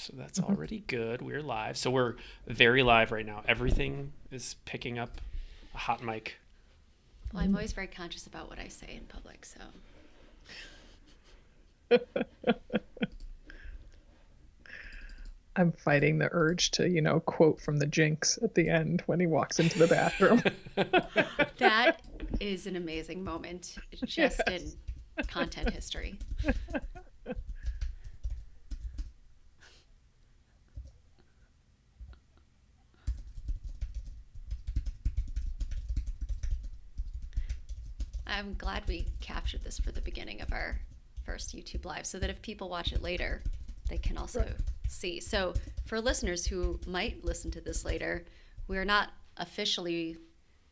So that's already good. We're live. So we're very live right now. Everything is picking up a hot mic. Well, I'm always very conscious about what I say in public, so. I'm fighting the urge to, quote from the Jinx at the end when he walks into the bathroom. That is an amazing moment, just in content history. I'm glad we captured this for the beginning of our first YouTube Live so that if people watch it later, they can also see. So for listeners who might listen to this later, we're not officially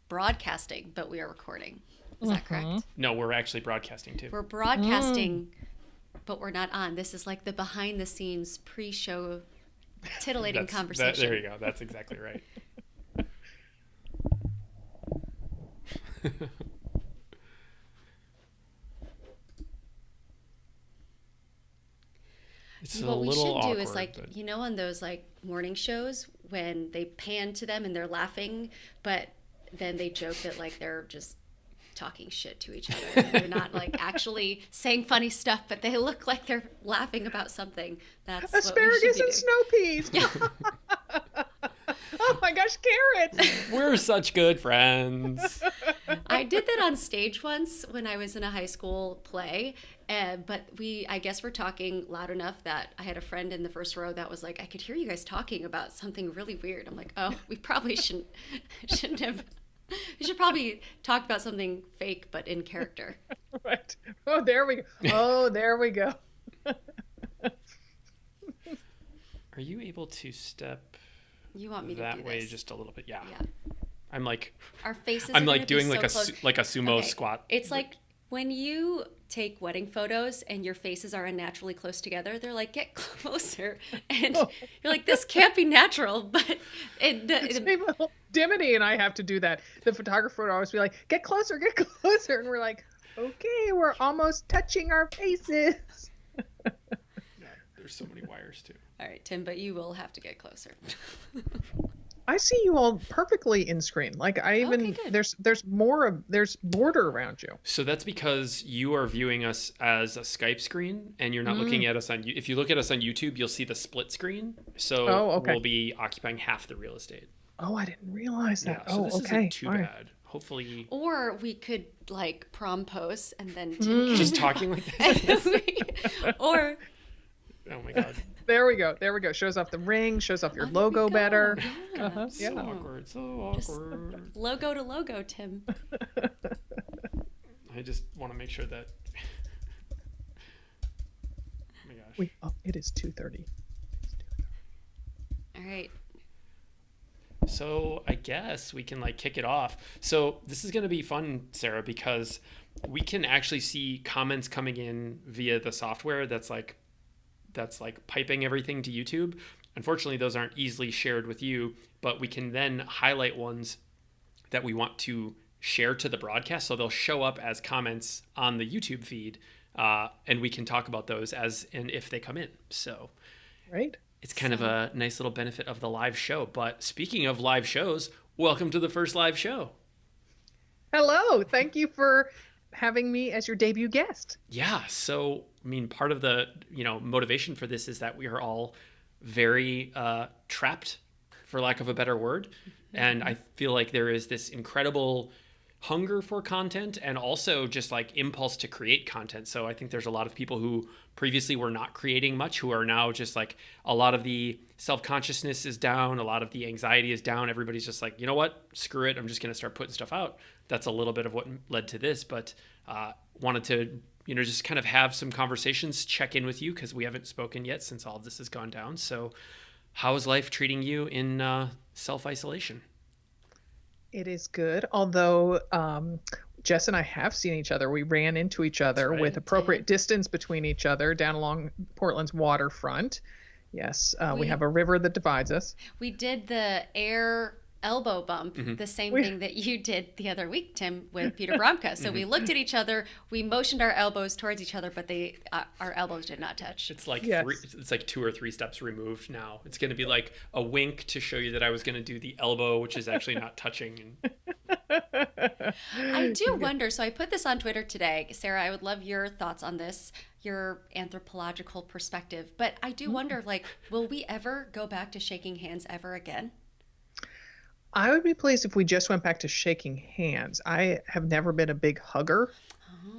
broadcasting, but we are recording. Is that correct? No, we're actually broadcasting too. We're broadcasting, but we're not on. This is like the behind the scenes pre-show titillating conversation. There you go. That's exactly right. It's what we should awkward, do is on those morning shows when they pan to them and they're laughing, but then they joke that they're just talking shit to each other. They're not actually saying funny stuff, but they look like they're laughing about something. That's asparagus and snow peas. Yeah. Oh my gosh, carrots! We're such good friends. I did that on stage once when I was in a high school play, but I guess we're talking loud enough that I had a friend in the first row that was like, I could hear you guys talking about something really weird. I'm like, oh, we probably shouldn't have. We should probably talk about something fake, but in character. Right. Oh, there we go. Are you able to step You want me to that do way this? just a little bit? Yeah. I'm our faces. I'm are doing be like so a sumo squat. It's like when you take wedding photos and your faces are unnaturally close together. They're like, get closer, and you're like, this can't be natural. But Dimity and I have to do that. The photographer would always be like, get closer, and we're like, okay, we're almost touching our faces. Yeah, there's so many wires too. All right, Tim, but you will have to get closer. I see you all perfectly in screen. There's border around you. So that's because you are viewing us as a Skype screen and you're not looking at us if you look at us on YouTube, you'll see the split screen. So we'll be occupying half the real estate. Oh, I didn't realize that. Yeah, so this isn't too bad. Hopefully. Or we could prom pose and then Tim just talking like this. Or oh my God. There we go. Shows off the ring, shows off your logo better. Yeah. So awkward. Just logo to logo, Tim. I just want to make sure that. Oh my gosh. It is 2:30. All right. So I guess we can kick it off. So this is going to be fun, Sarah, because we can actually see comments coming in via the software that's piping everything to YouTube. Unfortunately, those aren't easily shared with you, but we can then highlight ones that we want to share to the broadcast. So they'll show up as comments on the YouTube feed, and we can talk about those as and if they come in. So right. It's kind of a nice little benefit of the live show. But speaking of live shows, welcome to the first live show. Hello. Thank you for having me as your debut guest. Yeah. So, part of the, motivation for this is that we are all very trapped, for lack of a better word. And I feel like there is this incredible hunger for content and also just impulse to create content. So I think there's a lot of people who previously were not creating much who are now just a lot of the self-consciousness is down. A lot of the anxiety is down. Everybody's just you know what? Screw it. I'm just going to start putting stuff out. That's a little bit of what led to this, but wanted to, just kind of have some conversations, check in with you because we haven't spoken yet since all of this has gone down. So how is life treating you in self-isolation? It is good, although Jess and I have seen each other. We ran into each other with appropriate distance between each other down along Portland's waterfront. Yes, we have a river that divides us. We did the air elbow bump, the same thing that you did the other week, Tim, with Peter Bromka. So we looked at each other, we motioned our elbows towards each other, but our elbows did not touch. It's like it's like 2 or 3 steps removed now. It's going to be like a wink to show you that I was going to do the elbow, which is actually not touching. I do wonder, so I put this on Twitter today. Sarah, I would love your thoughts on this, your anthropological perspective. But I do wonder, like, will we ever go back to shaking hands ever again? I would be pleased if we just went back to shaking hands. I have never been a big hugger.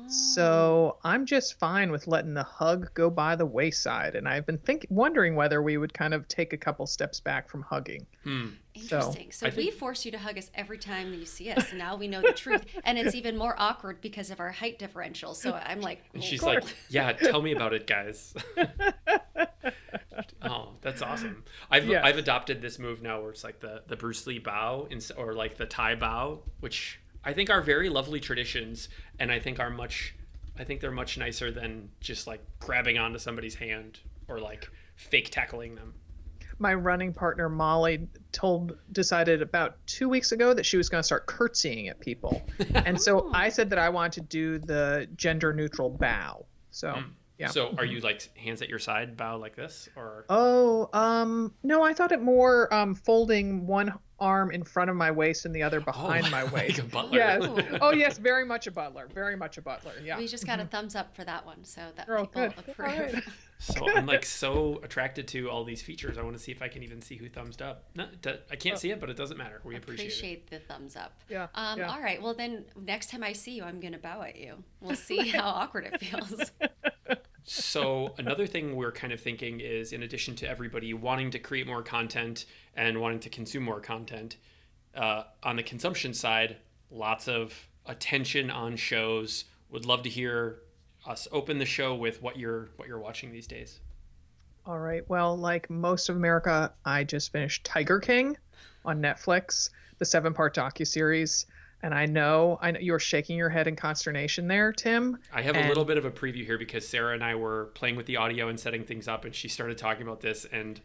So I'm just fine with letting the hug go by the wayside. And I've been wondering whether we would kind of take a couple steps back from hugging. Interesting. So we force you to hug us every time that you see us. Now we know the truth. And it's even more awkward because of our height differential. So I'm like, and she's like, yeah, tell me about it, guys. Oh, that's awesome. I've adopted this move now where it's like the Bruce Lee bow or like the Thai bow, which I think are very lovely traditions, and I think they're much nicer than just like grabbing onto somebody's hand or like fake tackling them. My running partner Molly decided about 2 weeks ago that she was going to start curtsying at people, and so I said that I wanted to do the gender neutral bow. So. Yeah. So are you like hands at your side, bow like this, or? No, I thought it more folding one arm in front of my waist and the other behind my waist. Like a butler. Yes. Oh, yes, very much a butler. Very much a butler. Yeah. We just got a thumbs up for that one, so that people good. Approve. Right. So I'm like so attracted to all these features. I want to see if I can even see who thumbs up. No, I can't see it, but it doesn't matter. We appreciate the thumbs up. Yeah. All right. Well, then next time I see you, I'm going to bow at you. We'll see how awkward it feels. So another thing we're kind of thinking is, in addition to everybody wanting to create more content and wanting to consume more content, on the consumption side, lots of attention on shows. Would love to hear us open the show with what you're watching these days. All right. Well, like most of America, I just finished Tiger King on Netflix, the 7-part docuseries. And I know you're shaking your head in consternation there, Tim. I have a little bit of a preview here because Sarah and I were playing with the audio and setting things up, and she started talking about this, and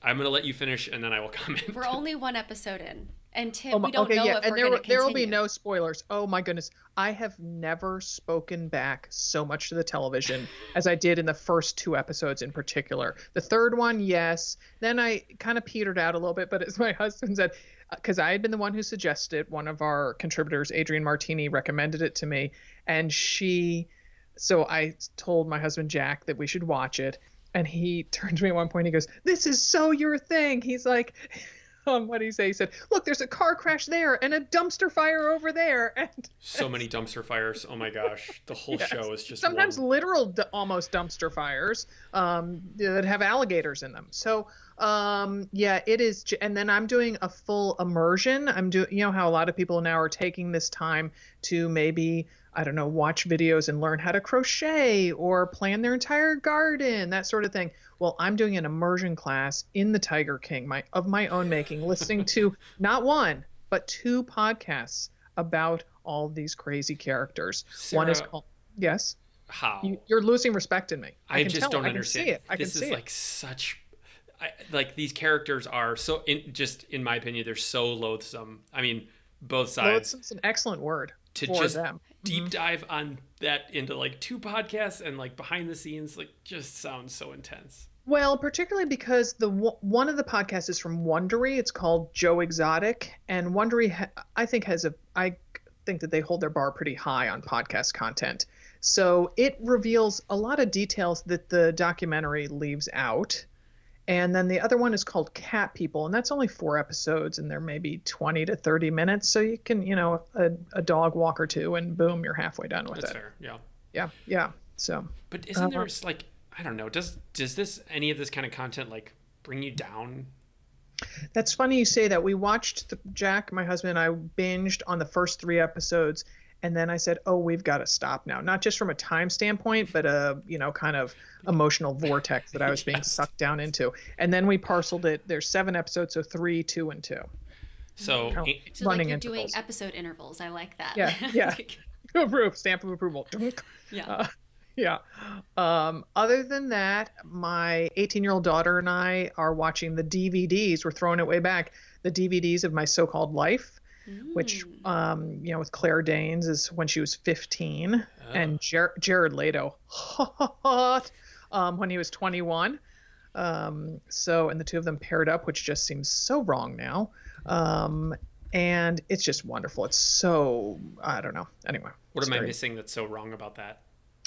I'm going to let you finish, and then I will comment. We're only 1 episode in. And Tim, we don't know if we're going to continue. There will be no spoilers. Oh, my goodness. I have never spoken back so much to the television as I did in the first 2 episodes in particular. The third one, yes. Then I kind of petered out a little bit, but as my husband said, because I had been the one who suggested it, one of our contributors, Adrienne Martini, recommended it to me. And so I told my husband, Jack, that we should watch it. And he turned to me at one point, he goes, "This is so your thing." He's like, what did he say? He said, "Look, there's a car crash there and a dumpster fire over there." And so many dumpster fires. Oh my gosh. The whole show is just sometimes literal almost dumpster fires that have alligators in them. So it is. And then I'm doing a full immersion. I'm doing, you know how a lot of people now are taking this time to maybe, I don't know, watch videos and learn how to crochet or plan their entire garden, that sort of thing. Well, I'm doing an immersion class in the Tiger King of my own making, listening to not 1, but 2 podcasts about all these crazy characters. Sarah, one is called, yes. How? You're losing respect in me. I just don't understand. I can see it. This is like such, like these characters are so, in my opinion, they're so loathsome. I mean, both sides. Loathsome's an excellent word to for just them. Deep dive on that into like 2 podcasts and like behind the scenes, like just sounds so intense. Well, particularly because one of the podcasts is from Wondery. It's called Joe Exotic, and Wondery I think that they hold their bar pretty high on podcast content. So it reveals a lot of details that the documentary leaves out. And then the other one is called Cat People, and that's only 4 episodes, and they're maybe 20 to 30 minutes. So you can, a dog walk or 2, and boom, you're halfway done with it. That's fair, yeah. Yeah. So. But isn't there like, I don't know, does any of this kind of content like bring you down? That's funny you say that. We watched Jack, my husband, and I binged on the first 3 episodes. And then I said, "Oh, we've got to stop now." Not just from a time standpoint, but a kind of emotional vortex that I was being sucked down into. And then we parceled it. There's 7 episodes, so 3, 2, and 2. So like you're doing episode intervals. I like that. Yeah. Approve. Stamp of approval. Yeah. Yeah. Other than that, my 18-year-old daughter and I are watching the DVDs. We're throwing it way back. The DVDs of My So-Called Life, which, with Claire Danes is when she was 15, and Jared Leto, hot, when he was 21. And the two of them paired up, which just seems so wrong now. And it's just wonderful. It's so, I don't know. Anyway. What am I missing that's so wrong about that?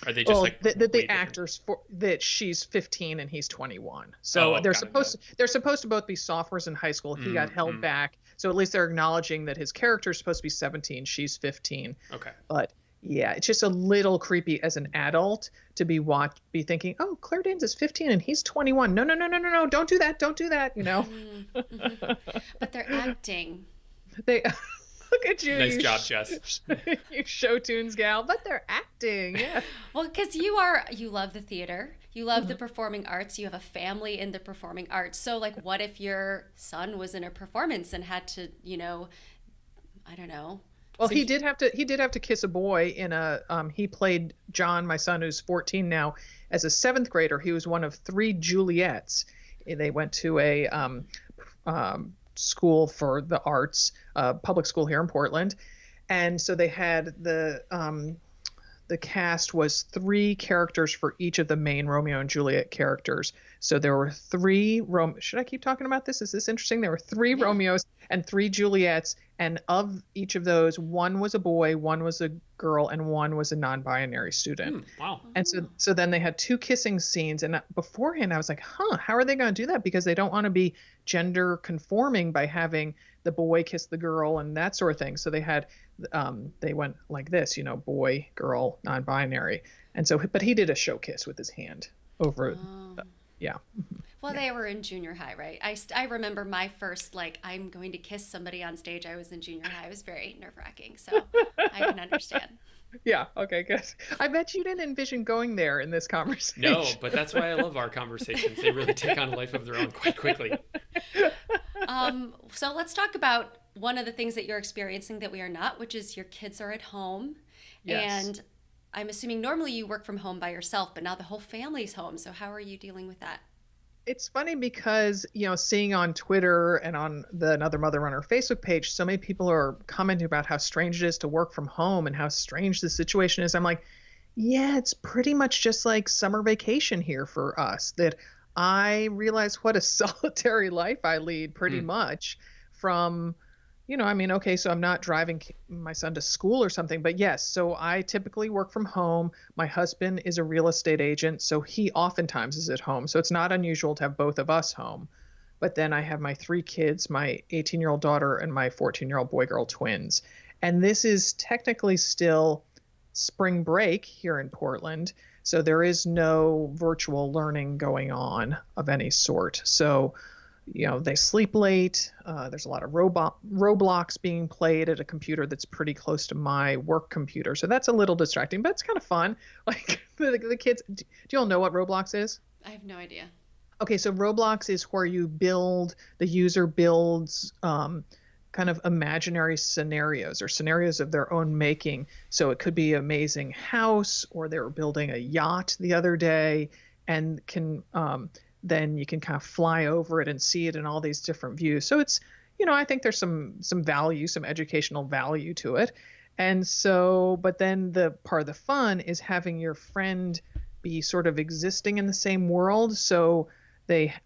Are they just the actors that she's 15 and he's 21. So they're supposed to both be sophomores in high school. He got held back. So at least they're acknowledging that his character is supposed to be 17, she's 15. Okay. But yeah, it's just a little creepy as an adult to be thinking, "Oh, Claire Danes is 15 and he's 21. No, don't do that. Don't do that," But they're acting. They Look at you. Nice job, Jess. You show tunes gal, but they're acting. Yeah. Well, because you love the theater. You love the performing arts. You have a family in the performing arts. So, like, what if your son was in a performance and had to, I don't know. Well, he did have to kiss a boy in a, he played John, my son, who's 14 now, as a 7th grader. He was one of 3 Juliets. They went to a, school for the arts, public school here in Portland, and so they had the cast was 3 characters for each of the main Romeo and Juliet characters. So there were 3 should I keep talking about this? Is this interesting? There were 3 Romeos and 3 Juliets, and of each of those, one was a boy, one was a girl, and one was a non-binary student. Wow. And so then they had 2 kissing scenes, and beforehand I was like, how are they going to do that? Because they don't want to be gender conforming by having the boy kiss the girl and that sort of thing. So they went like this, boy, girl, non-binary. And so, but he did a show kiss with his hand over. Yeah. Well, they were in junior high, right? I remember my first, I'm going to kiss somebody on stage. I was in junior high. It was very nerve-wracking, so I can understand. Yeah. Okay, good. I bet you didn't envision going there in this conversation. No, but that's why I love our conversations. They really take on a life of their own quite quickly. So let's talk about one of the things that you're experiencing that we are not, which is your kids are at home. Yes. And I'm assuming normally you work from home by yourself, but now the whole family's home. So how are you dealing with that? It's funny because, seeing on Twitter and on the Another Mother Runner Facebook page, so many people are commenting about how strange it is to work from home and how strange the situation is. I'm like, yeah, it's pretty much just like summer vacation here for us, that I realize what a solitary life I lead pretty much from, okay, so I'm not driving my son to school or something, but yes, so I typically work from home. My husband is a real estate agent, so he oftentimes is at home. So it's not unusual to have both of us home. But then I have my 3 kids, my 18-year-old daughter and my 14-year-old boy-girl twins. And this is technically still spring break here in Portland. So there is no virtual learning going on of any sort. So they sleep late. There's a lot of Roblox being played at a computer that's pretty close to my work computer. So that's a little distracting, but it's kind of fun. Like the kids, do you all know what Roblox is? I have no idea. Okay, so Roblox is where the user builds kind of imaginary scenarios or scenarios of their own making. So it could be an amazing house, or they were building a yacht the other day and then you can kind of fly over it and see it in all these different views. So it's, I think there's some value, some educational value to it. And so, but then the part of the fun is having your friend be sort of existing in the same world. So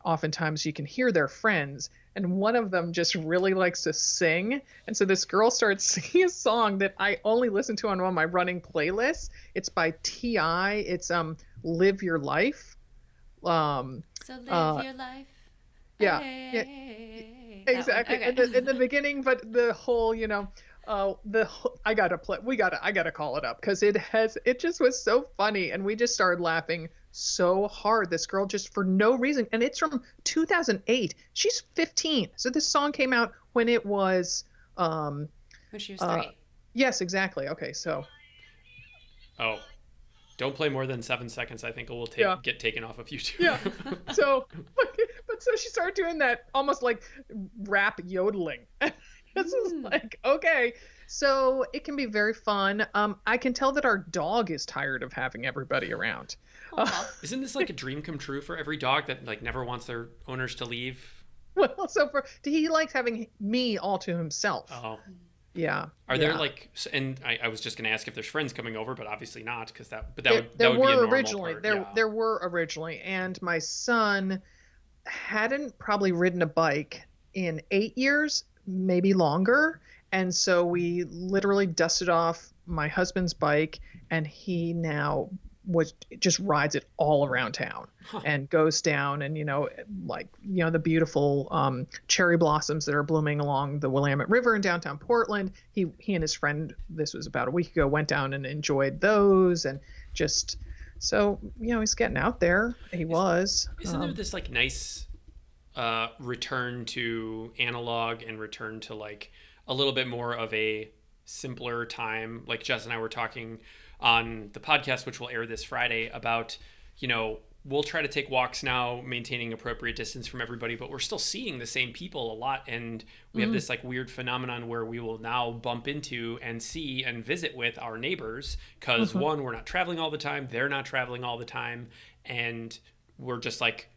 oftentimes you can hear their friends, and one of them just really likes to sing. And so this girl starts singing a song that I only listen to on one of my running playlists. It's by T.I. It's Live Your Life. So live your life. Yeah, hey. Exactly. Okay. In the beginning, but the whole, I gotta call it up because it just was so funny, and we just started laughing so hard. This girl just for no reason, and it's from 2008. She's 15, so this song came out when it was when she was 3. Yes, exactly. Okay, so. Oh. Don't play more than 7 seconds. I think it will get taken off of YouTube. Yeah. So, but so she started doing that almost like rap yodeling. This is like, okay. So it can be very fun. I can tell that our dog is tired of having everybody around. Isn't this like a dream come true for every dog that like never wants their owners to leave? Well, so he likes having me all to himself. Oh. Yeah. Are there like, and I was just going to ask if there's friends coming over, but obviously not, because that would be a normal originally part. there were originally, and my son hadn't probably ridden a bike in 8 years, maybe longer, and so we literally dusted off my husband's bike, and he now just rides it all around town and goes down and the beautiful cherry blossoms that are blooming along the Willamette River in downtown Portland. He and his friend, this was about a week ago, went down and enjoyed those, and just so he's getting out there. Isn't there this like nice return to analog and return to like a little bit more of a simpler time? Like Jess and I were talking on the podcast, which will air this Friday, about, we'll try to take walks now, maintaining appropriate distance from everybody, but we're still seeing the same people a lot. And we have this like weird phenomenon where we will now bump into and see and visit with our neighbors because one, we're not traveling all the time. They're not traveling all the time. And we're just like,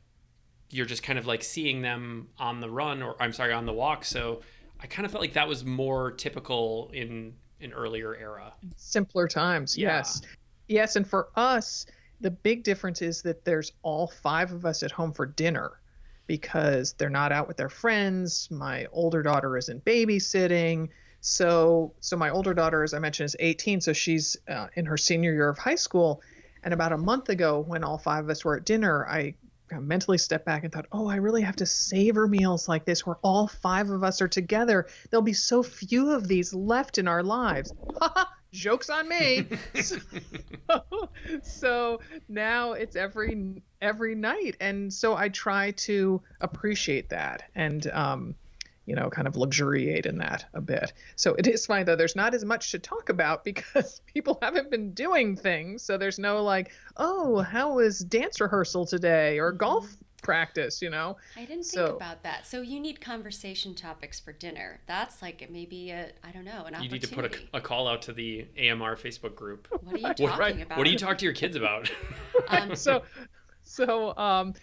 you're just kind of like seeing them on the run, or I'm sorry, on the walk. So I kind of felt like that was more typical in an earlier era. Simpler times. Yeah. Yes. And for us, the big difference is that there's all 5 of us at home for dinner because they're not out with their friends. My older daughter isn't babysitting. So my older daughter, as I mentioned, is 18. So she's in her senior year of high school. And about a month ago, when all 5 of us were at dinner, I mentally stepped back and thought, I really have to savor meals like this where all 5 of us are together. There'll be so few of these left in our lives. Joke's on me. So now it's every night. And so I try to appreciate that and, kind of luxuriate in that a bit. So it is fine, though. There's not as much to talk about because people haven't been doing things. So there's no like, how was dance rehearsal today or golf practice, I didn't think about that. So you need conversation topics for dinner. That's like maybe an opportunity. You need to put a call out to the AMR Facebook group. What are you talking about? What do you talk to your kids about? So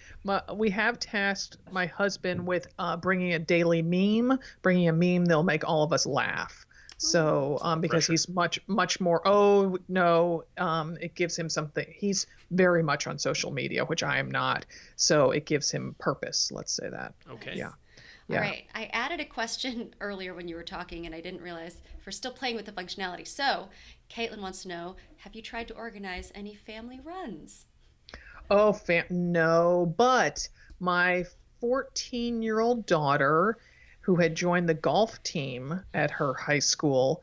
we have tasked my husband with bringing a daily meme, bringing a meme that'll make all of us laugh. So because he's much more, it gives him something. He's very much on social media, which I am not. So it gives him purpose. Let's say that. Okay. Yeah. All right. I added a question earlier when you were talking, and I didn't realize if we're still playing with the functionality. So Caitlin wants to know, have you tried to organize any family runs? No, but my 14-year-old daughter, who had joined the golf team at her high school,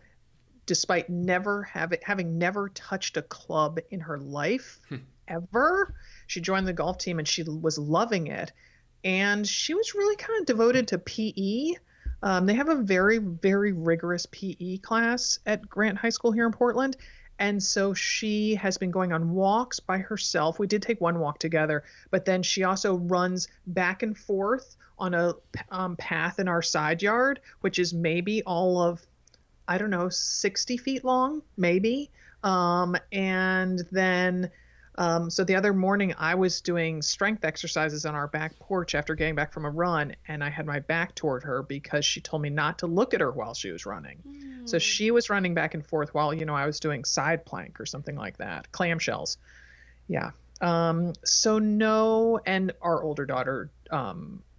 despite having never touched a club in her life ever, she joined the golf team and she was loving it. And she was really kind of devoted to PE. They have a very, very rigorous PE class at Grant High School here in Portland. And so she has been going on walks by herself. We did take one walk together, but then she also runs back and forth on a path in our side yard, which is maybe all of, 60 feet long, maybe. And then, so the other morning I was doing strength exercises on our back porch after getting back from a run, and I had my back toward her because she told me not to look at her while she was running. So she was running back and forth while, I was doing side plank or something like that, clamshells. Yeah. So no, and our older daughter,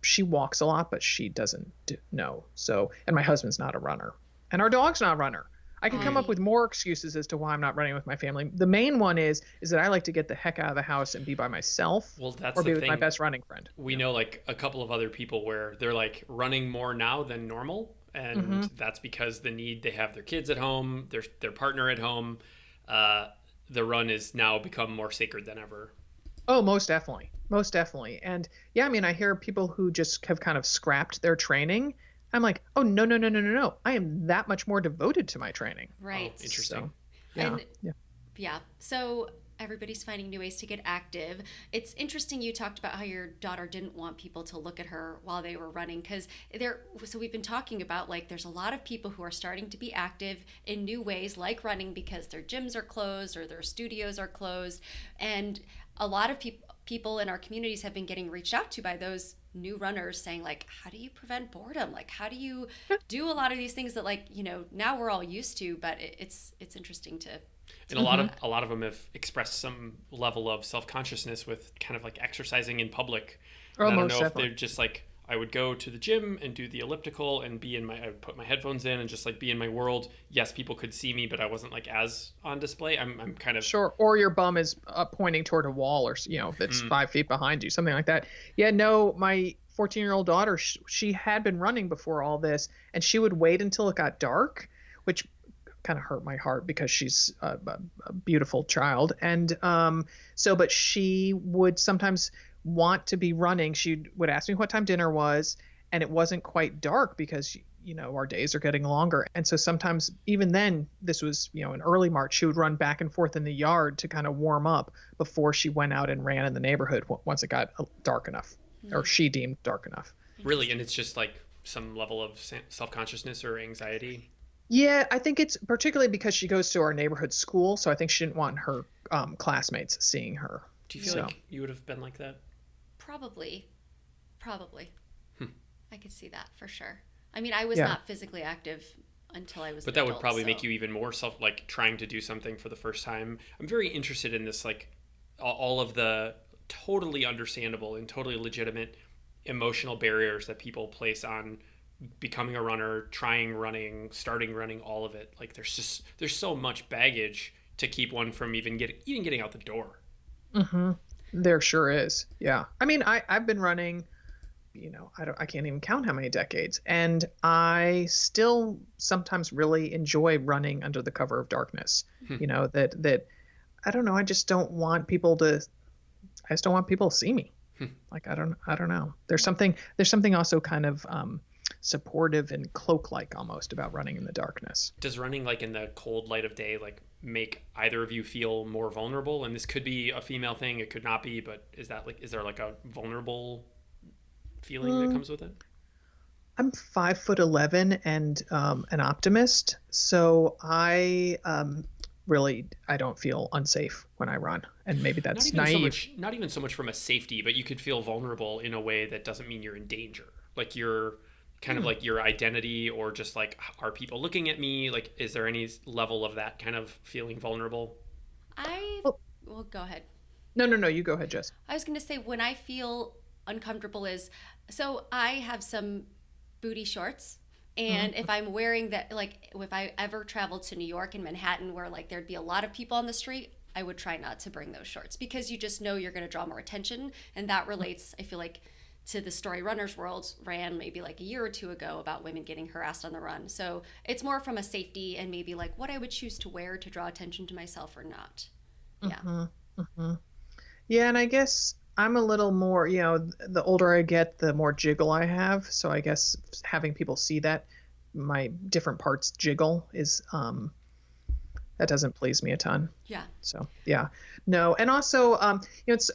she walks a lot, but she doesn't know. So, and my husband's not a runner, and our dog's not a runner. I can come up with more excuses as to why I'm not running with my family. The main one is that I like to get the heck out of the house and be by myself, or be with my best running friend. We know like a couple of other people where they're like running more now than normal. And that's because they have their kids at home, their partner at home. The run is now become more sacred than ever. Oh, most definitely. And yeah, I hear people who just have kind of scrapped their training. I'm like, oh, no. I am that much more devoted to my training. Right. Oh, interesting. So, yeah. Yeah. So everybody's finding new ways to get active. It's interesting you talked about how your daughter didn't want people to look at her while they were running, because so we've been talking about, like, there's a lot of people who are starting to be active in new ways, like running, because their gyms are closed or their studios are closed. And a lot of people in our communities have been getting reached out to by those new runners saying, like, how do you prevent boredom? Like, how do you do a lot of these things that, like, now we're all used to, but it's interesting to. And a lot of them have expressed some level of self-consciousness with kind of like exercising in public. And I don't know if they're just like, I would go to the gym and do the elliptical and I would put my headphones in and just like be in my world. Yes, people could see me, but I wasn't like as on display. I'm kind of sure. Or your bum is pointing toward a wall, or that's 5 feet behind you, something like that. Yeah, no, my 14-year-old daughter, she had been running before all this, and she would wait until it got dark, which kind of hurt my heart because she's a beautiful child. And but she would sometimes want to be running. She would ask me what time dinner was, and it wasn't quite dark because our days are getting longer. And so sometimes, even then, this was in early March, she would run back and forth in the yard to kind of warm up before she went out and ran in the neighborhood once it got dark enough, or she deemed dark enough. Really? And it's just like some level of self-consciousness or anxiety? Yeah, I think it's particularly because she goes to our neighborhood school, so I think she didn't want her classmates seeing her. Do you feel like you would have been like that? Probably. I could see that for sure. I mean, I was not physically active until I was. But that would probably make you even more trying to do something for the first time. I'm very interested in this, like all of the totally understandable and totally legitimate emotional barriers that people place on becoming a runner, trying running, starting running, all of it. Like there's so much baggage to keep one from even getting out the door. Mm-hmm. There sure is. Yeah. I mean, I've been running, I can't even count how many decades, and I still sometimes really enjoy running under the cover of darkness. That I don't know. I just don't want people to see me. Like, I don't know. There's something also kind of, supportive and cloak-like almost about running in the darkness. Does running like in the cold light of day like make either of you feel more vulnerable? And this could be a female thing, it could not be, but is there like a vulnerable feeling that comes with it? I'm 5'11" and an optimist, so I don't feel unsafe when I run, and maybe that's naive. Not even so much from a safety, but you could feel vulnerable in a way that doesn't mean you're in danger. Like you're kind of like your identity, or just like, are people looking at me? Like, is there any level of that kind of feeling vulnerable? Well, go ahead. No, you go ahead, Jess. I was going to say, when I feel uncomfortable so I have some booty shorts, and if I'm wearing that, like if I ever traveled to New York and Manhattan where like there'd be a lot of people on the street, I would try not to bring those shorts, because you just know you're going to draw more attention. And that relates, I feel like, to the story Runner's World ran maybe like a year or two ago about women getting harassed on the run. So it's more from a safety and maybe like what I would choose to wear to draw attention to myself or not. Yeah. Yeah, and I guess I'm a little more, the older I get, the more jiggle I have. So I guess having people see that my different parts jiggle is that doesn't please me a ton. Yeah. So yeah, no. And also,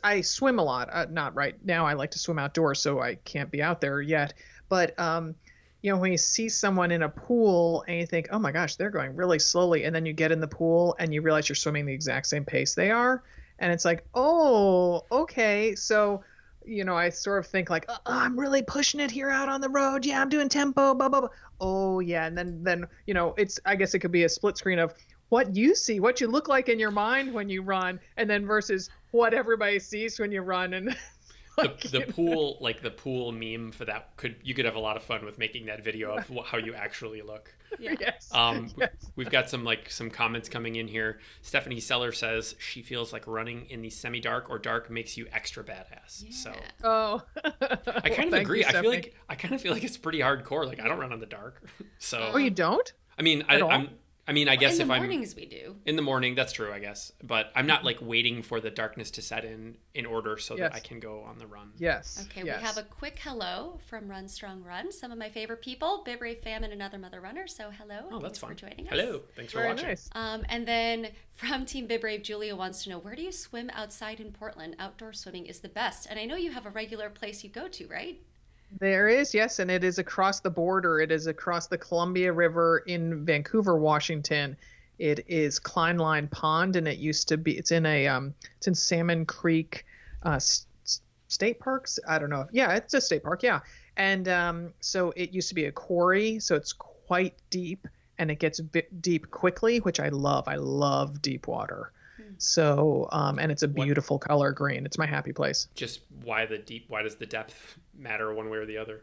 I swim a lot. Not right now. I like to swim outdoors, so I can't be out there yet. But when you see someone in a pool and you think, oh my gosh, they're going really slowly, and then you get in the pool and you realize you're swimming the exact same pace they are, and it's like, oh, okay. So, I sort of think like, I'm really pushing it here out on the road. Yeah, I'm doing tempo, blah blah blah. Oh yeah, and then I guess it could be a split screen of what you see, what you look like in your mind when you run, and then versus what everybody sees when you run. And the pool meme for that you could have a lot of fun with making that video of how you actually look. Yeah. Yes. Yes. We've got some comments coming in here. Stephanie Seller says she feels like running in the semi-dark or dark makes you extra badass. Yeah. So I kind of agree. I kind of feel like it's pretty hardcore. Like, I don't run in the dark. So you don't? I mean, I mean, I guess in the if mornings we do. in the morning, that's true, I guess. But I'm not like waiting for the darkness to set in order so that I Yes. can go on the run. Yes. Okay, yes. we have a quick hello from Run Strong Run. Some of my favorite people, BibRave fam and another mother runner. So hello. Oh, that's thanks for fun. joining us. Hello. Thanks for Very watching. nice. And then from Team BibRave, Julia wants to know, where do you swim outside in Portland? Outdoor swimming is the best. And I know you have a regular place you go to, right? There is, yes, and it is across the border. It is across the Columbia River in Vancouver, Washington. It is Kleinline Pond, and it used to be. It's in Salmon Creek, state parks. I don't know. Yeah, it's a state park. Yeah, and so it used to be a quarry, so it's quite deep, and it gets deep quickly, which I love. I love deep water. So, and it's a beautiful color green. It's my happy place. Just why does the depth matter one way or the other?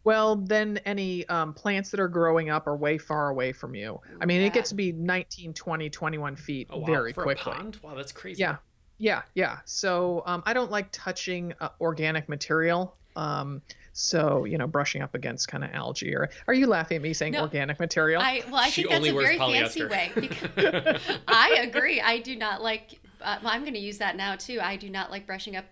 Well, then any plants that are growing up are way far away from you. I mean, Yeah. it gets to be 19, 20, 21 feet Oh, wow. very For quickly. a pond? Wow, that's crazy. Yeah. Yeah. Yeah. So I don't like touching organic material. So, brushing up against kind of algae are you laughing at me saying No. organic material? I She think that's only a wears very fancy polyester. way. Because I agree. I do not like, I'm going to use that now too. I do not like brushing up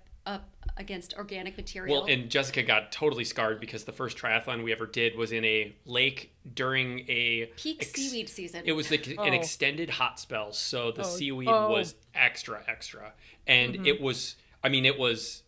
against organic material. Well, and Jessica got totally scarred because the first triathlon we ever did was in a lake during a peak seaweed season. It was like an Oh. extended hot spell, so the seaweed Oh. was extra, and it was. I mean, it was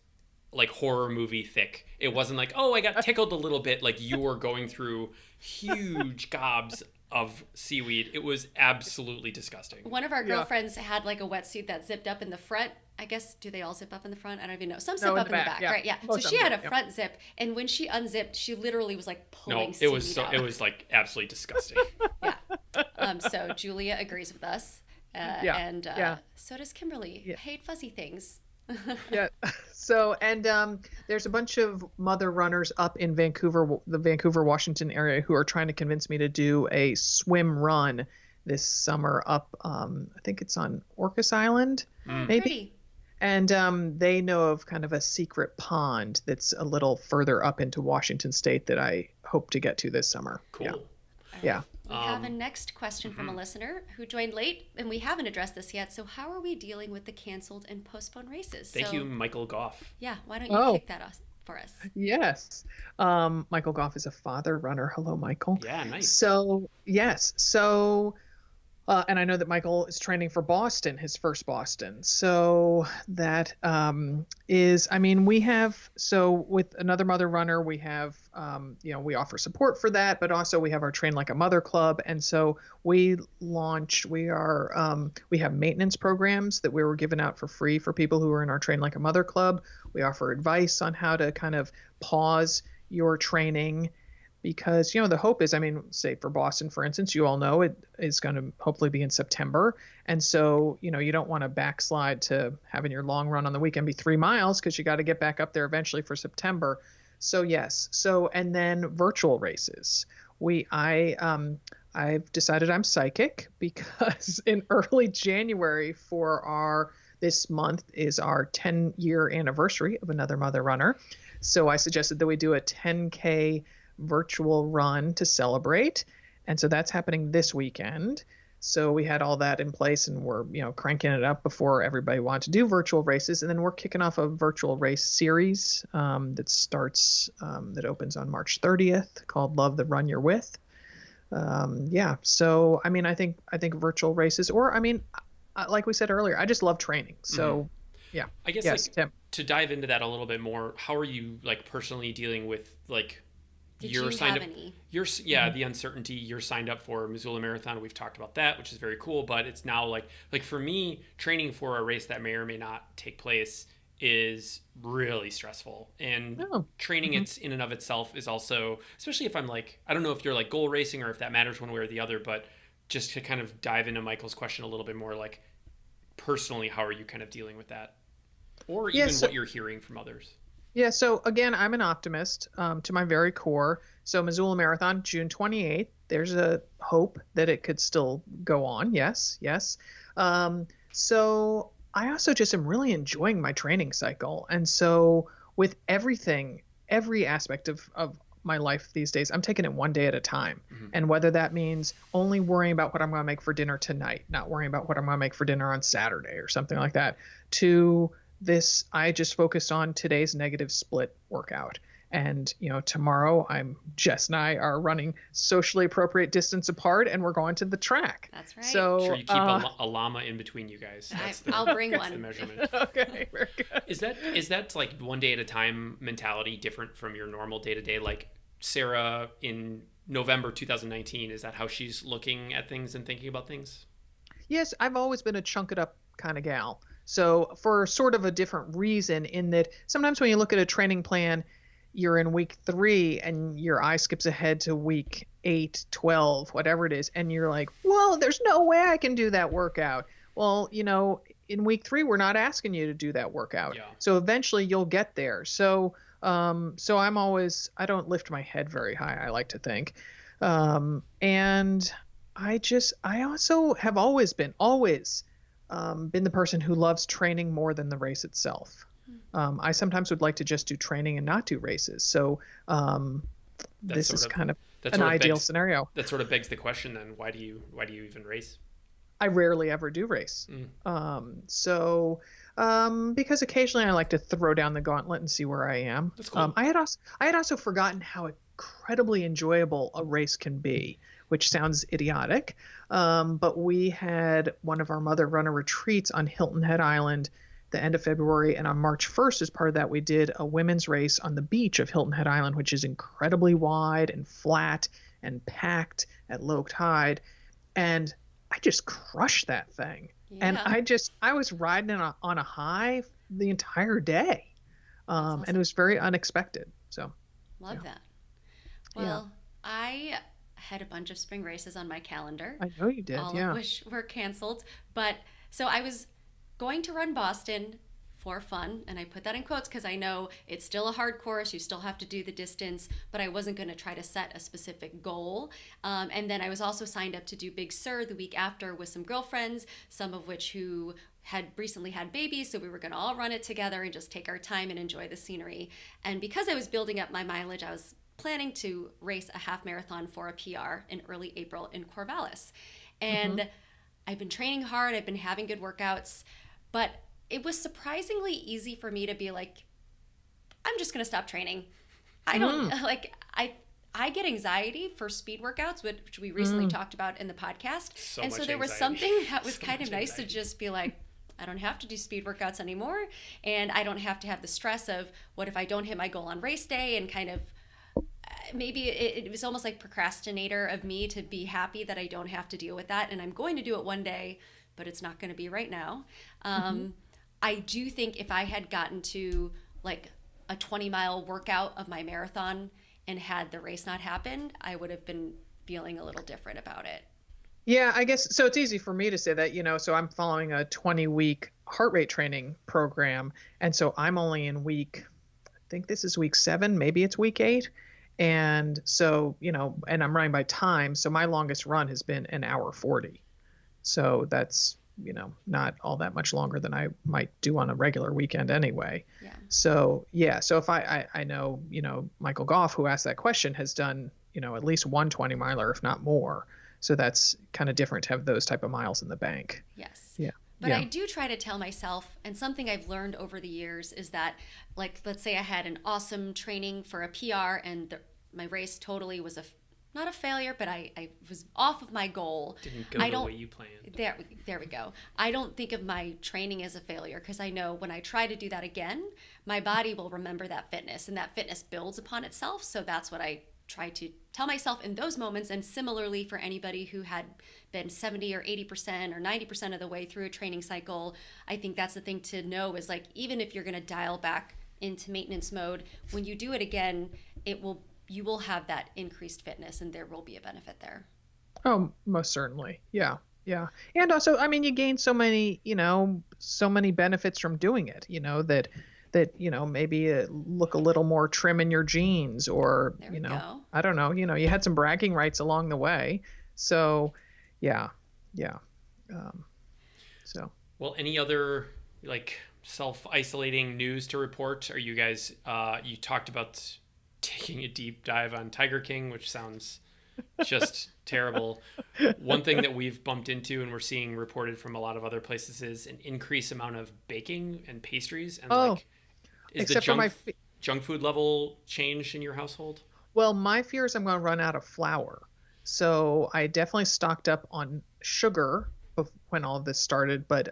like horror movie thick. It wasn't like, oh, I got tickled a little bit. Like you were going through huge gobs of seaweed. It was absolutely disgusting. One of our Yeah. girlfriends had like a wetsuit that zipped up in the front. I guess, do they all zip up in the front? I don't even know. Some zip in up the in the back, back, yeah. right? Yeah. Most So of she them had a do, yeah. front zip, and when she unzipped, she literally was like pulling No, it was seaweed out. it was like absolutely disgusting. Yeah. So Julia agrees with us. Yeah, And yeah. so does Kimberly. Yeah. Hate fuzzy things. Yeah. So, and there's a bunch of mother runners up in Vancouver, the Vancouver, Washington area who are trying to convince me to do a swim run this summer up, I think it's on Orcas Island, maybe. Pretty. And they know of kind of a secret pond that's a little further up into Washington State that I hope to get to this summer. Cool. Yeah. We have a next question from a listener who joined late, and we haven't addressed this yet. So, how are we dealing with the canceled and postponed races? Thank you, Michael Goff. Yeah, why don't you Oh. kick that off for us? Yes. Michael Goff is a father runner. Hello, Michael. Yeah, nice. So, yes. So, and I know that Michael is training for Boston, his first Boston. So that is, I mean, with Another Mother Runner, we have, we offer support for that, but also we have our Train Like a Mother Club. And so we have maintenance programs that we were giving out for free for people who are in our Train Like a Mother Club. We offer advice on how to kind of pause your training. Because, the hope is, I mean, say for Boston, for instance, you all know it is going to hopefully be in September. And so, you don't want to backslide to having your long run on the weekend be 3 miles because you got to get back up there eventually for September. So, yes. So, and then virtual races. I've decided I'm psychic because in early January this month is our 10-year anniversary of Another Mother Runner. So I suggested that we do a 10K virtual run to celebrate. And so that's happening this weekend. So we had all that in place and we're, cranking it up before everybody wanted to do virtual races. And then we're kicking off a virtual race series that opens on March 30th called Love the Run You're With. So, I mean, I think virtual races, or, I mean, like we said earlier, I just love training. So yeah, I guess yes, Tim. to dive into that a little bit more, how are you like personally dealing with like Did you're you signed have up any? the uncertainty. You're signed up for Missoula Marathon. We've talked about that, which is very cool, but it's now like for me, training for a race that may or may not take place is really stressful, and training it's in and of itself is also, especially if I'm like, I don't know if you're like goal racing or if that matters one way or the other, but just to kind of dive into Michael's question a little bit more, like personally, how are you kind of dealing with that, or even what you're hearing from others? Yeah, so again, I'm an optimist to my very core. So Missoula Marathon, June 28th, there's a hope that it could still go on. Yes. So I also just am really enjoying my training cycle. And so with everything, every aspect of my life these days, I'm taking it one day at a time. And whether that means only worrying about what I'm going to make for dinner tonight, not worrying about what I'm going to make for dinner on Saturday or something like that, to this, I just focused on today's negative split workout. And, tomorrow Jess and I are running socially appropriate distance apart, and we're going to the track. That's right. So Sure, you keep a llama in between you guys. I'll bring that's one. the measurement. Okay, very good. Is that like one day at a time mentality different from your normal day to day? Like Sarah in November 2019, is that how she's looking at things and thinking about things? Yes, I've always been a chunk it up kind of gal. So for sort of a different reason, in that sometimes when you look at a training plan, you're in week 3 and your eye skips ahead to week 8, 12, whatever it is. And you're like, well, there's no way I can do that workout. Well, in week 3, we're not asking you to do that workout. Yeah. So eventually you'll get there. So I don't lift my head very high, I like to think. And I also have always been the person who loves training more than the race itself. I sometimes would like to just do training and not do races. So this is kind of an ideal scenario. That sort of begs the question then, why do you even race? I rarely ever do race. Because occasionally I like to throw down the gauntlet and see where I am. That's cool. I had also forgotten how incredibly enjoyable a race can be, which sounds idiotic. But we had one of our mother runner retreats on Hilton Head Island the end of February, and on March 1st, as part of that, we did a women's race on the beach of Hilton Head Island, which is incredibly wide and flat and packed at low tide. And I just crushed that thing. Yeah. And I was riding on a high the entire day. Awesome. And it was very unexpected. So love that. Well, I had a bunch of spring races on my calendar. I know you did. All of which were canceled. But so I was going to run Boston for fun, and I put that in quotes because I know it's still a hard course, you still have to do the distance, but I wasn't going to try to set a specific goal. And then I was also signed up to do Big Sur the week after with some girlfriends, some of which who had recently had babies, so we were going to all run it together and just take our time and enjoy the scenery. And because I was building up my mileage, I was planning to race a half marathon for a PR in early April in Corvallis. And I've been training hard, I've been having good workouts, but it was surprisingly easy for me to be like, I'm just going to stop training. I don't I get anxiety for speed workouts, which we recently talked about in the podcast. So there was something that was kind of nice to just be like, I don't have to do speed workouts anymore. And I don't have to have the stress of what if I don't hit my goal on race day, and kind of maybe it was almost like procrastinator of me to be happy that I don't have to deal with that. And I'm going to do it one day, but it's not going to be right now. I do think if I had gotten to like a 20-mile workout of my marathon and had the race not happened, I would have been feeling a little different about it. Yeah, I guess so. It's easy for me to say that, so I'm following a 20-week heart rate training program. And so I'm only in I think this is week 7, maybe it's week 8. And so, and I'm running by time. So my longest run has been an hour 40. So that's, not all that much longer than I might do on a regular weekend anyway. Yeah. So, so if I know, Michael Goff, who asked that question, has done, at least one 20-miler, if not more. So that's kind of different to have those type of miles in the bank. Yes. Yeah. But I do try to tell myself, and something I've learned over the years is that, like, let's say I had an awesome training for a PR and my race totally was not a failure, but I was off of my goal. Didn't go the way you planned. There we go. I don't think of my training as a failure because I know when I try to do that again, my body will remember that fitness, and that fitness builds upon itself. So that's what I try to tell myself in those moments. And similarly for anybody who had been 70 or 80% or 90% of the way through a training cycle, I think that's the thing to know is, like, even if you're going to dial back into maintenance mode, when you do it again, you will have that increased fitness and there will be a benefit there. Oh, most certainly. Yeah. Yeah. And also, I mean, you gain so many benefits from doing it, that maybe look a little more trim in your jeans, or, go. I don't know, you had some bragging rights along the way. So yeah. So. Well, any other like self-isolating news to report? Are you guys, you talked about taking a deep dive on Tiger King, which sounds just terrible. One thing that we've bumped into and we're seeing reported from a lot of other places is an increased amount of baking and pastries. And like, is the except for junk food level change in your household? Well, my fear is I'm going to run out of flour. So I definitely stocked up on sugar when all of this started, but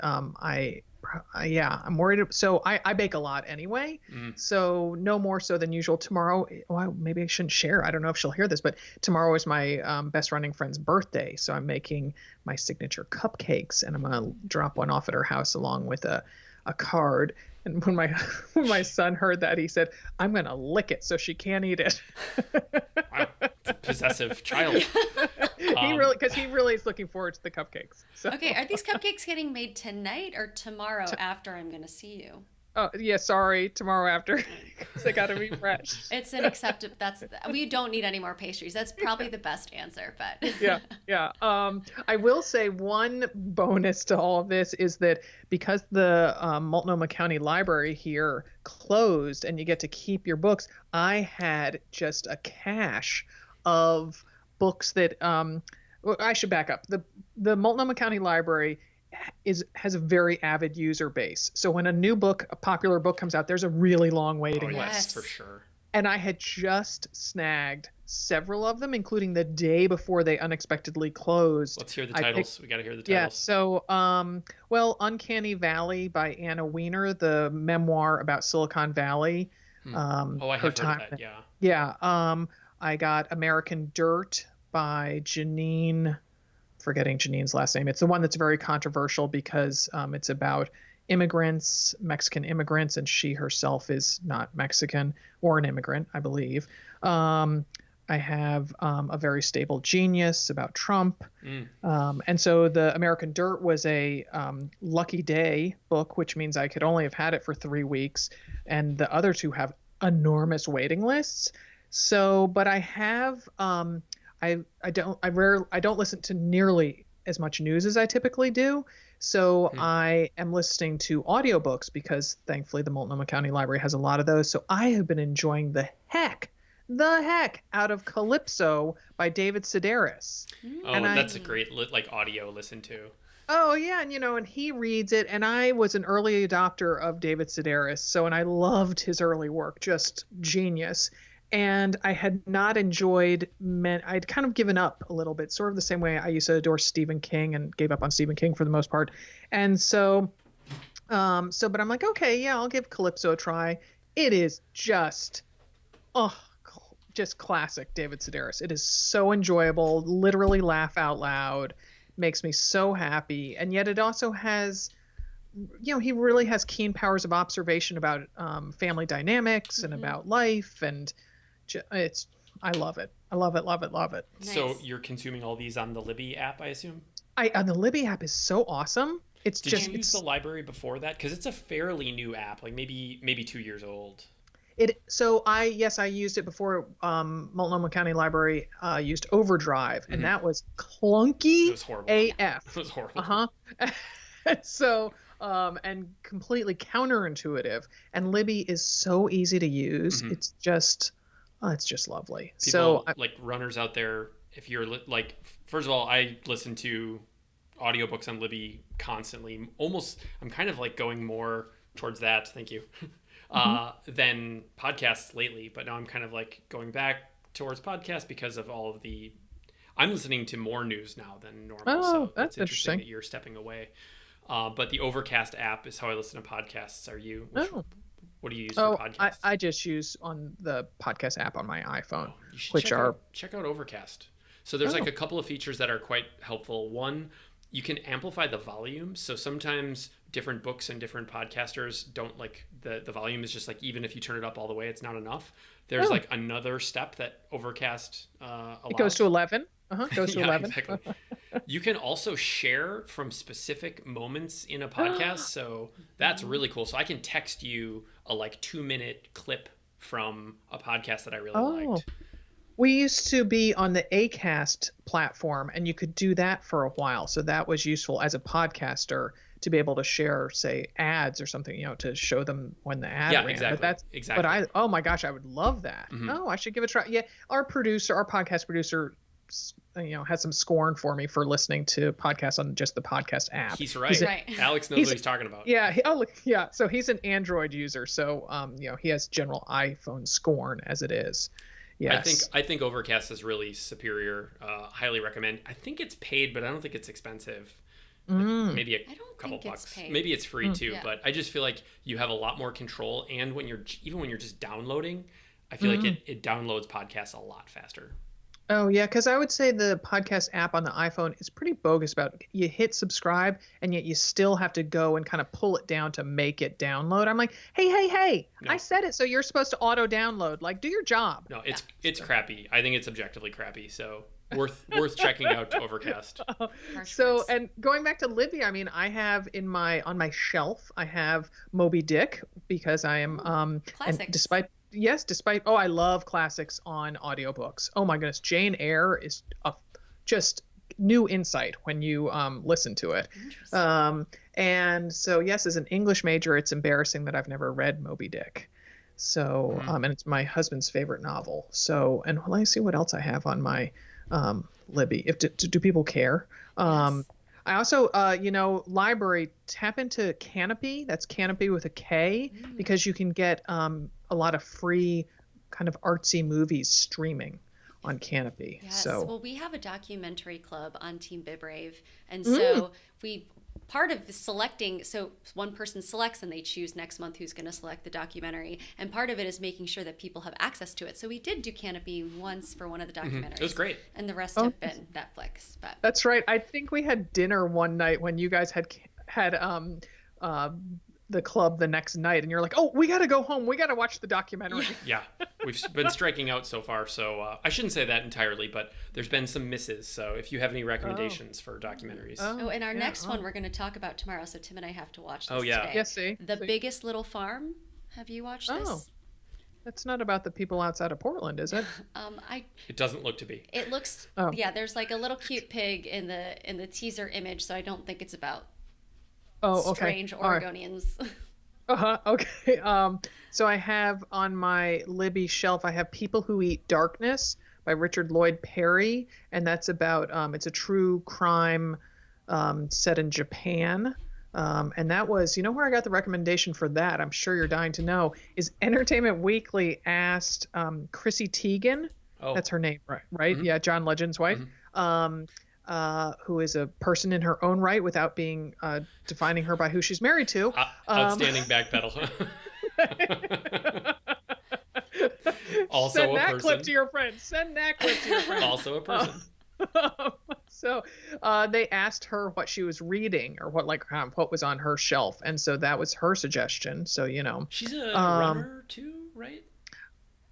yeah, I'm worried. So I bake a lot anyway, so no more so than usual. Tomorrow, well, maybe I shouldn't share. I don't know if she'll hear this, but tomorrow is my best running friend's birthday, so I'm making my signature cupcakes, and I'm gonna drop one off at her house along with a card. And when my son heard that, he said, "I'm gonna lick it so she can't eat it." Wow, it's a possessive child. He really is looking forward to the cupcakes. So. Okay, are these cupcakes getting made tonight or tomorrow after I'm gonna see you? Oh yeah, sorry, tomorrow after, because they gotta be fresh. It's an acceptable. We don't need any more pastries. That's probably the best answer, but yeah. I will say one bonus to all of this is that because the Multnomah County Library here closed and you get to keep your books, I had just a cache of books that well, I should back up. The Multnomah County Library has a very avid user base. So when a popular book comes out, there's a really long waiting list. Yes, for sure. And I had just snagged several of them, including the day before they unexpectedly closed. Let's hear the titles. We got to hear the titles. Yeah. So, Uncanny Valley by Anna Wiener, the memoir about Silicon Valley. I have heard of that. Yeah. Yeah. I got American Dirt by Janine. Forgetting Janine's last name. It's the one that's very controversial because it's about immigrants, Mexican immigrants, and she herself is not Mexican or an immigrant, I believe. I have A Very Stable Genius about Trump. And so the American Dirt was a lucky day book, which means I could only have had it for 3 weeks. And the other two have enormous waiting lists. So, but I have, I don't listen to nearly as much news as I typically do. So I am listening to audiobooks because thankfully the Multnomah County Library has a lot of those. So I have been enjoying the heck out of Calypso by David Sedaris. And that's a great audio listen to. Oh yeah, and he reads it, and I was an early adopter of David Sedaris, and I loved his early work, just genius. And I had not enjoyed I'd kind of given up a little bit, sort of the same way I used to adore Stephen King and gave up on Stephen King for the most part. And so, but I'm like, okay, yeah, I'll give Calypso a try. It is just classic David Sedaris. It is so enjoyable, literally laugh out loud, makes me so happy. And yet it also has, he really has keen powers of observation about family dynamics and about life, and I love it. I love it. Nice. So you're consuming all these on the Libby app, I assume? On the Libby app is so awesum. Did you use the library before that? Because it's a fairly new app, like maybe 2 years old. I used it before. Multnomah County Library used Overdrive, and that was clunky. It was horrible. AF. It was horrible. So and completely counterintuitive. And Libby is so easy to use. It's just lovely. People, runners out there, if you're first of all, I listen to audiobooks on Libby constantly. I'm kind of going more towards that. Thank you. Than podcasts lately, but now I'm kind of going back towards podcasts because of all of I'm listening to more news now than normal. Oh, so that's interesting that you're stepping away. But the Overcast app is how I listen to podcasts. What do you use for podcasts? I just use on the podcast app on my iPhone, check out Overcast. So there's a couple of features that are quite helpful. One, you can amplify the volume. So sometimes different books and different podcasters don't the volume is just even if you turn it up all the way, it's not enough. There's another step that Overcast allows. It goes to 11. Goes to 11. Exactly. You can also share from specific moments in a podcast. So that's really cool. So I can text you a 2-minute clip from a podcast that I really liked. We used to be on the Acast platform, and you could do that for a while. So that was useful as a podcaster to be able to share, say, ads or something, to show them when the ad ran. Exactly. But oh my gosh, I would love that. Oh, I should give it a try. Yeah, our podcast producer, has some scorn for me for listening to podcasts on just the podcast app. He's right. Alex knows what he's talking about. Yeah. Yeah. So he's an Android user. So, he has general iPhone scorn as it is. Yes. I think Overcast is really superior. Highly recommend. I think it's paid, but I don't think it's expensive. Maybe a couple bucks. Maybe it's free too. But I just feel like you have a lot more control. And when you're just downloading, I feel like it downloads podcasts a lot faster. Oh, yeah, because I would say the podcast app on the iPhone is pretty bogus about you hit subscribe and yet you still have to go and kind of pull it down to make it download. I'm like, hey, no. I said it, so you're supposed to auto download. Like, do your job. No, it's crappy. I think it's objectively crappy. So worth checking out Overcast. So, and going back to Libby, I mean, I have on my shelf, I have Moby Dick because I am classics. Despite I love classics on audiobooks. Oh my goodness, Jane Eyre is just new insight when you listen to it. And so yes, as an English major, it's embarrassing that I've never read Moby Dick. So and it's my husband's favorite novel. So, and let me see what else I have on my Libby. Do people care? Yes. I also, library, tap into Canopy. That's Canopy with a K, because you can get a lot of free kind of artsy movies streaming on Canopy. Yes. So, well, we have a documentary club on Team BibRave. And so part of the selecting, so one person selects and they choose next month who's going to select the documentary. And part of it is making sure that people have access to it. So we did do Canopy once for one of the documentaries. It was great. And the rest have been Netflix. But that's right. I think we had dinner one night when you guys had the club the next night and you're like, oh, we got to go home. We got to watch the documentary. Yeah. We've been striking out so far. So I shouldn't say that entirely, but there's been some misses. So if you have any recommendations for documentaries. And our next one we're going to talk about tomorrow. So Tim and I have to watch this today. Yes, see. The Biggest Little Farm. Have you watched this? Oh. That's not about the people outside of Portland, is it? It doesn't look to be. It looks there's like a little cute pig in the teaser image, so I don't think it's about strange Oregonians. Okay. So I have on my Libby shelf, I have People Who Eat Darkness by Richard Lloyd Perry, and that's about it's a true crime set in Japan. And that was, where I got the recommendation for that, I'm sure you're dying to know, is Entertainment Weekly asked Chrissy Teigen, that's her name, right? Yeah, John Legend's wife, who is a person in her own right without being defining her by who she's married to. Outstanding backpedal. Also Send a that person. clip to your friend. Send that clip to your friend. Also a person. So they asked her what she was reading or what was on her shelf, and so that was her suggestion. So she's a runner too, right?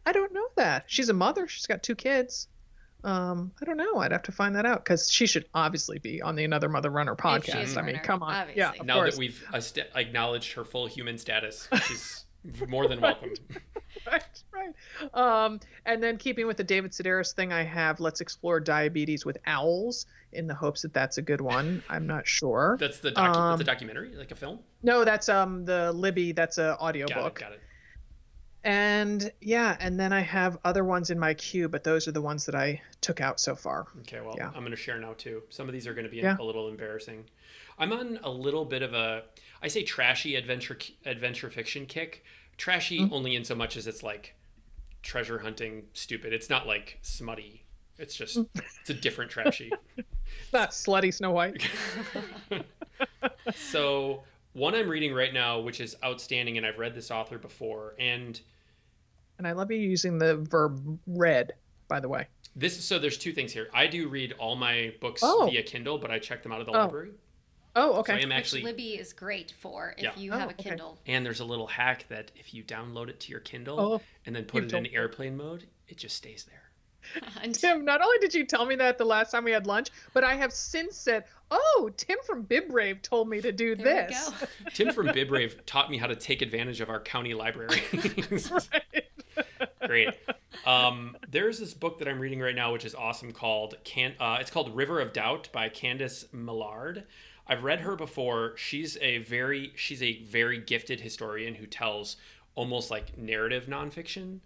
I don't know that. She's a mother. She's got 2 kids. I don't know. I'd have to find that out because she should obviously be on the Another Mother Runner podcast. I mean, come on. Obviously. Yeah, of now course. that we've acknowledged her full human status, she's more than welcome. Right. And then keeping with the David Sedaris thing, I have Let's Explore Diabetes with Owls in the hopes that that's a good one. I'm not sure. That's the documentary, like a film? No, that's the Libby. That's a audiobook. Got it. And yeah, and then I have other ones in my queue, but those are the ones that I took out so far. Okay, well, I'm going to share now too. Some of these are going to be a little embarrassing. I'm on a little bit of I say trashy adventure fiction kick. Trashy only in so much as it's like treasure hunting stupid. It's not like smutty. It's just it's a different trashy. It's not slutty Snow White. So one I'm reading right now, which is outstanding, and I've read this author before, and I love you using the verb read, by the way. So there's 2 things here. I do read all my books via Kindle, but I check them out of the library. Oh, okay. So I am actually, which Libby is great for if you have a Kindle. And there's a little hack that if you download it to your Kindle and then put it in airplane mode, it just stays there. Tim, not only did you tell me that the last time we had lunch, but I have since said, Tim from BibRave told me to do there this. We go. Tim from BibRave taught me how to take advantage of our county library. Great. There's this book that I'm reading right now, which is awesome, called it's called River of Doubt by Candace Millard. I've read her before. She's a very gifted historian who tells almost like narrative nonfiction.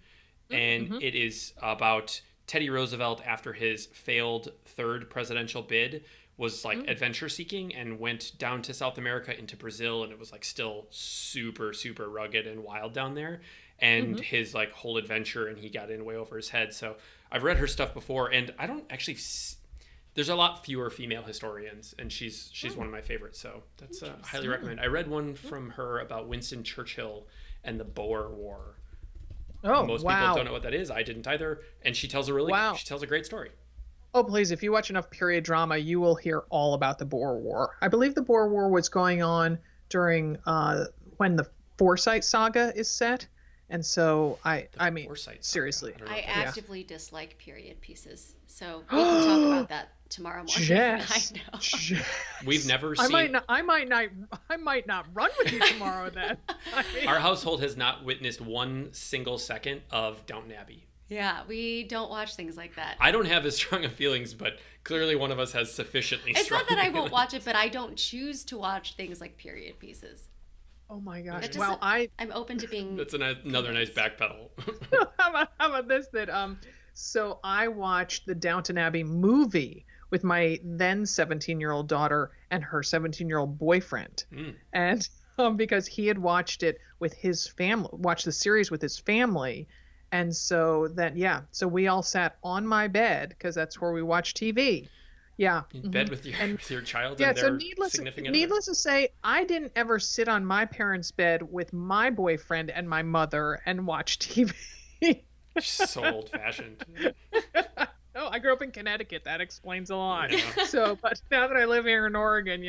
And it is about Teddy Roosevelt after his failed third presidential bid was like adventure seeking and went down to South America into Brazil, and it was like still super, super rugged and wild down there. And his like whole adventure, and he got in way over his head. So I've read her stuff before, and I don't actually there's a lot fewer female historians, and she's one of my favorites. So that's highly recommend. I read one from her about Winston Churchill and the Boer War. Oh, Most people don't know what that is. I didn't either. And she tells she tells a great story. Oh, please, if you watch enough period drama, you will hear all about the Boer War. I believe the Boer War was going on during when the Forsyte saga is set. And so I mean, seriously. I actively dislike period pieces. So we can talk about that tomorrow morning. Yes. I know. We've never seen. I might not run with you tomorrow then. Our household has not witnessed one single second of Downton Abbey. Yeah, we don't watch things like that. I don't have as strong of feelings, but clearly one of us has sufficiently strong. It's not that I won't watch it, but I don't choose to watch things like period pieces. Oh my gosh! Well, I'm open to being. That's another nice backpedal. How about this? So I watched the Downton Abbey movie with my then 17-year-old daughter and her 17-year-old boyfriend, and because he had watched it with his family, watched the series with his family, and so so we all sat on my bed because that's where we watch TV. Yeah. In bed with your child and their so needless to say, I didn't ever sit on my parents' bed with my boyfriend and my mother and watch TV. So old-fashioned. No, I grew up in Connecticut. That explains a lot. Yeah. So, but now that I live here in Oregon,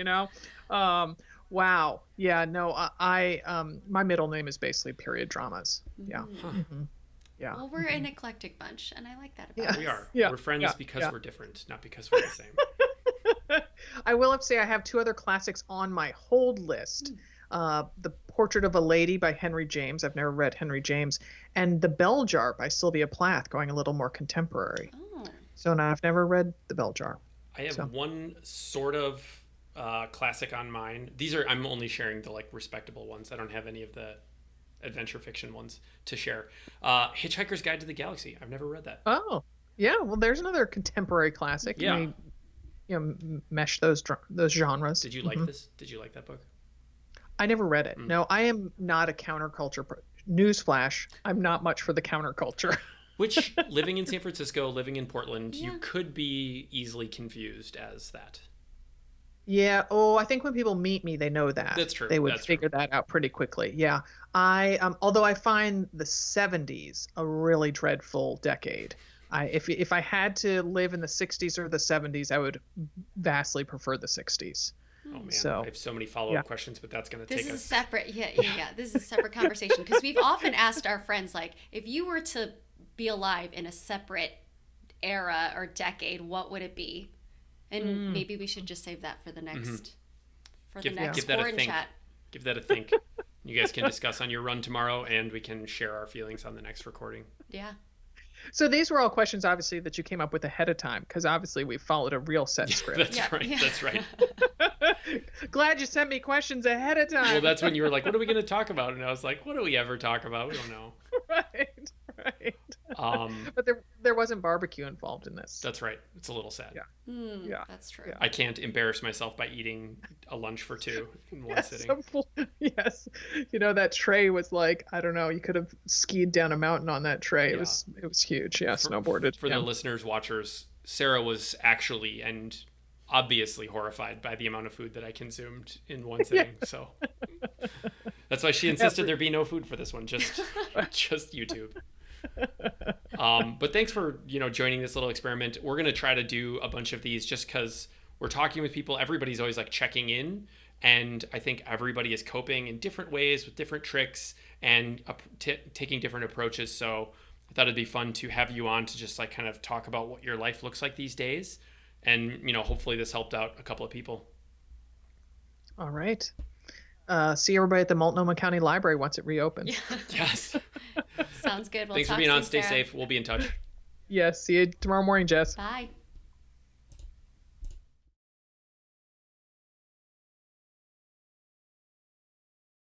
wow. Yeah, no, my middle name is basically period dramas. Yeah. Huh. Yeah. Well, we're an eclectic bunch, and I like that about us. We are. Yeah. We're friends because we're different, not because we're the same. I will have to say I have two other classics on my hold list. The Portrait of a Lady by Henry James. I've never read Henry James. And The Bell Jar by Sylvia Plath, going a little more contemporary. Oh. So no, I've never read The Bell Jar. I have one sort of classic on mine. I'm only sharing the like respectable ones. I don't have any of the adventure fiction ones to share. Hitchhiker's Guide to the Galaxy. I've never read that. Oh, yeah. Well, there's another contemporary classic. Yeah. Mesh those genres. Did you like this? Did you like that book? I never read it. No, I am not a counterculture. Newsflash, I'm not much for the counterculture. Which, living in San Francisco, living in Portland, you could be easily confused as that. Yeah. Oh, I think when people meet me, they know that. That's true. They would figure that out pretty quickly. Yeah. Although I find the 70s a really dreadful decade. If I had to live in the 60s or the 70s, I would vastly prefer the 60s. Oh man, I have so many follow-up questions, but that's going to take us. This is separate. Yeah. This is a separate conversation because we've often asked our friends, like, if you were to be alive in a separate era or decade, what would it be? And maybe we should just save that for the next Quaranchat. Give that a think. You guys can discuss on your run tomorrow, and we can share our feelings on the next recording. Yeah. So these were all questions, obviously, that you came up with ahead of time, because obviously we followed a real set script. That's right. Glad you sent me questions ahead of time. Well, that's when you were like, what are we going to talk about? And I was like, what do we ever talk about? We don't know. Right. But there wasn't barbecue involved in this. That's right. It's a little sad. Yeah. That's true. Yeah. I can't embarrass myself by eating a lunch for two in one sitting. Yes. That tray was like, I don't know, you could have skied down a mountain on that tray. Yeah. It was huge. Yeah, snowboarded. For the listeners, watchers, Sarah was actually and obviously horrified by the amount of food that I consumed in one sitting. So that's why she insisted there be no food for this one, just YouTube. But thanks for joining this little experiment. We're gonna try to do a bunch of these just because we're talking with people. Everybody's always like checking in, and I think everybody is coping in different ways with different tricks and taking different approaches. So I thought it'd be fun to have you on to just like kind of talk about what your life looks like these days, and hopefully this helped out a couple of people. All right. See everybody at the Multnomah County Library once it reopens. Yes. Sounds good. Thanks for being on. Stay safe. We'll be in touch. Yes. See you tomorrow morning, Jess. Bye.